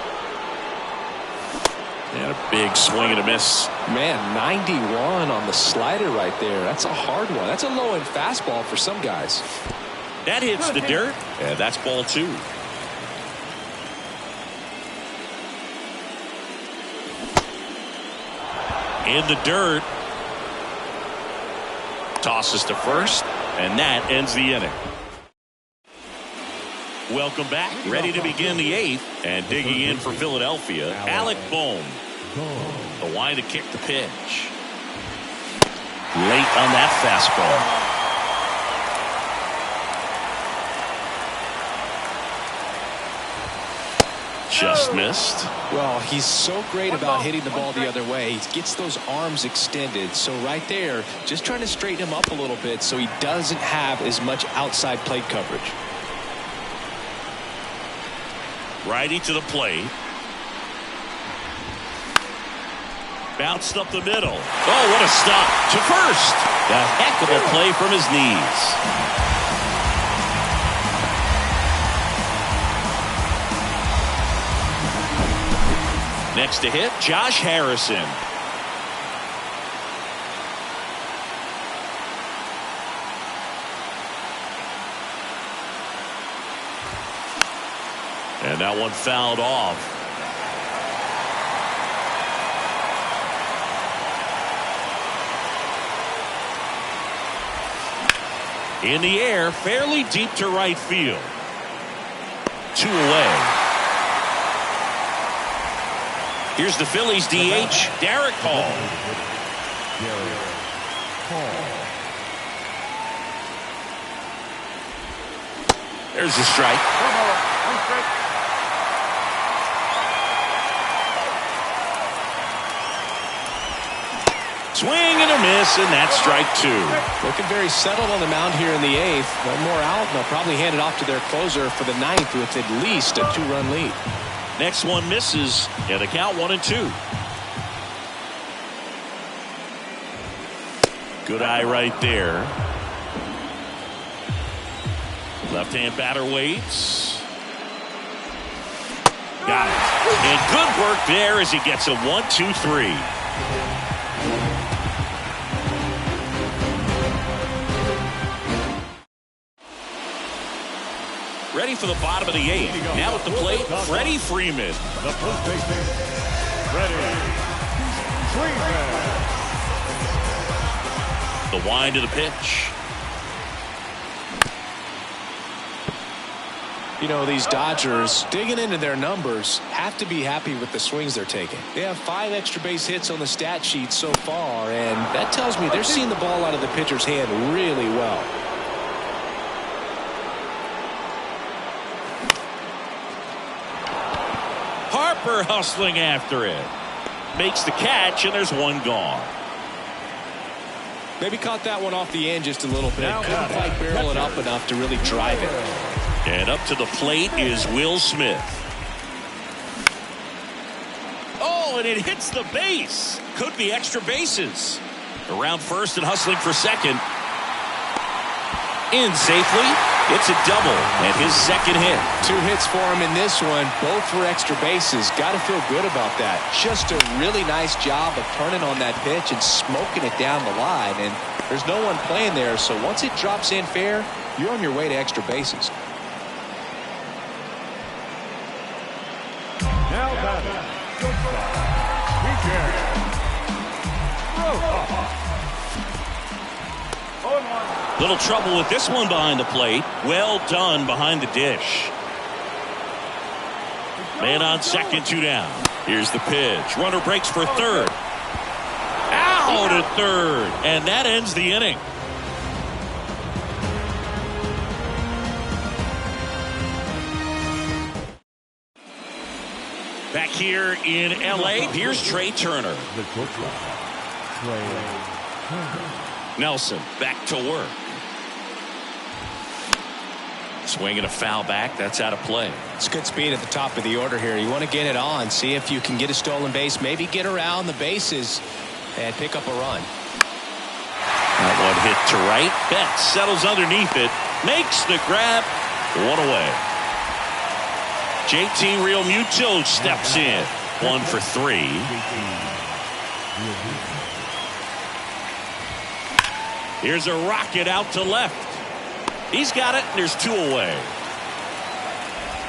And a big swing and a miss. Man, 91 on the slider right there. That's a hard one. That's a low-end fastball for some guys. That hits the dirt, and that's ball 2. In the dirt. Tosses to first, and that ends the inning. Welcome back. Ready to begin the 8th, and digging in for Philadelphia, Alec Bohm. The line to kick the pitch. Late on that fastball. Just missed. Well, he's so great about hitting the ball the other way. He gets those arms extended. So right there, just trying to straighten him up a little bit so he doesn't have as much outside plate coverage. Righty to the plate. Bounced up the middle. Oh, what a stop. To first. A heck of a play from his knees. Next to hit, Josh Harrison. And that one fouled off. In the air, fairly deep to right field. 2 away. Here's the Phillies DH, Derek Hall. There's the strike. Swing and a miss, and that's strike 2. Looking very settled on the mound here in the 8th. One more out, and they'll probably hand it off to their closer for the 9th with at least a 2-run lead. Next one misses, and the count 1-2. Good eye right there. Left-hand batter waits. Got it. And good work there as he gets a 1-2-3. Ready for the bottom of the 8th. Now at the plate, Freddie Freeman. The first baseman, Freddie Freeman. The wind to the pitch. You know, these Dodgers, digging into their numbers, have to be happy with the swings they're taking. They have 5 extra base hits on the stat sheet so far, and that tells me they're seeing the ball out of the pitcher's hand really well. Harper hustling after it. Makes the catch, and there's one gone. Maybe caught that one off the end just a little bit. Couldn't quite barrel it up enough to really drive it. And up to the plate is Will Smith. Oh, and it hits the base. Could be extra bases. Around first and hustling for second. In safely. It's a double and his second hit. 2 hits for him in this one, both for extra bases. Got to feel good about that. Just a really nice job of turning on that pitch and smoking it down the line. And there's no one playing there, so once it drops in fair, you're on your way to extra bases. Now batting, shortstop, PJ Rosas. Little trouble with this one behind the plate. Well done behind the dish. Man on second, 2 down. Here's the pitch. Runner breaks for third. Out at third. And that ends the inning. Back here in L.A., here's Trey Turner. The shortstop, Trey Turner. Nelson back to work. Swinging a foul back. That's out of play. It's good speed at the top of the order here. You want to get it on. See if you can get a stolen base. Maybe get around the bases and pick up a run. That one hit to right. Betts settles underneath it. Makes the grab. 1 away. JT Realmuto steps in. 1 for 3. Here's a rocket out to left. He's got it. There's 2 away.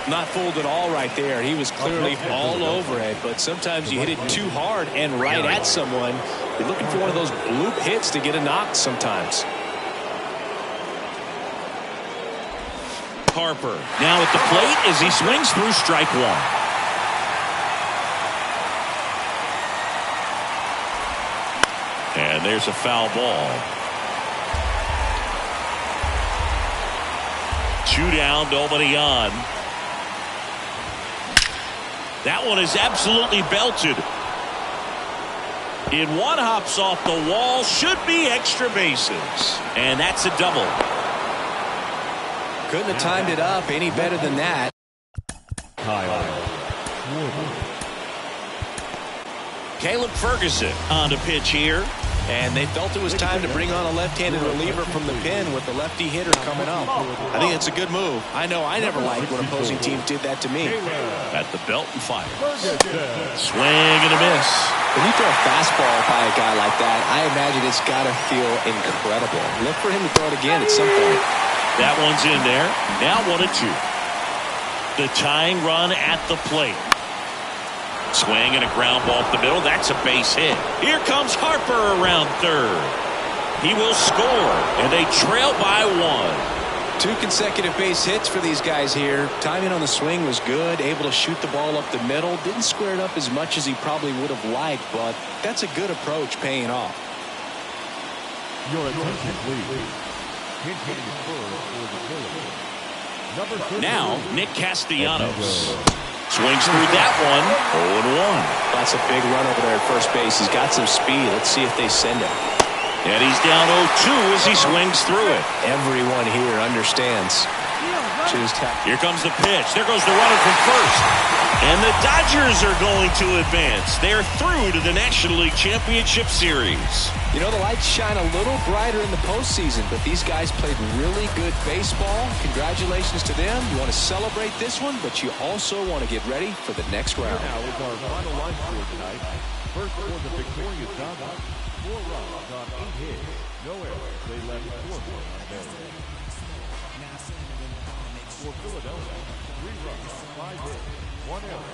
Not fooled at all right there. He was clearly all over it, but sometimes you hit it too hard and right at someone. You're looking for one of those bloop hits to get a knock sometimes. Harper now at the plate as he swings through strike 1. And there's a foul ball. 2 down, nobody on. That one is absolutely belted. In one, hops off the wall. Should be extra bases. And that's a double. Couldn't have timed it up any better than that. Caleb Ferguson on the pitch here. And they felt it was time to bring on a left-handed reliever from the pen with the lefty hitter coming up. I think it's a good move. I know I never liked when opposing teams did that to me. At the belt and fire. Swing and a miss. When you throw a fastball by a guy like that, I imagine it's got to feel incredible. Look for him to throw it again at some point. That one's in there. Now 1-2. The tying run at the plate. Swing and a ground ball up the middle. That's a base hit. Here comes Harper around third. He will score, and they trail by 1. 2 consecutive base hits for these guys here. Timing on the swing was good. Able to shoot the ball up the middle. Didn't square it up as much as he probably would have liked, but that's a good approach paying off. Your attention, please. Now, Nick Castellanos. Swings through that one. 0-1. That's a big run over there at first base. He's got some speed. Let's see if they send him. And he's down 0-2 as he swings through it. Everyone here understands. Here comes the pitch. There goes the runner from first. And the Dodgers are going to advance. They're through to the National League Championship Series. You know, the lights shine a little brighter in the postseason, but these guys played really good baseball. Congratulations to them. You want to celebrate this one, but you also want to get ready for the next round. Now is our final line score tonight. First for the Victoria Dodgers, 4 runs on 8 hits, no errors. They left 4 men on base. For Philadelphia, 3 runs, 5 hits, 1 error.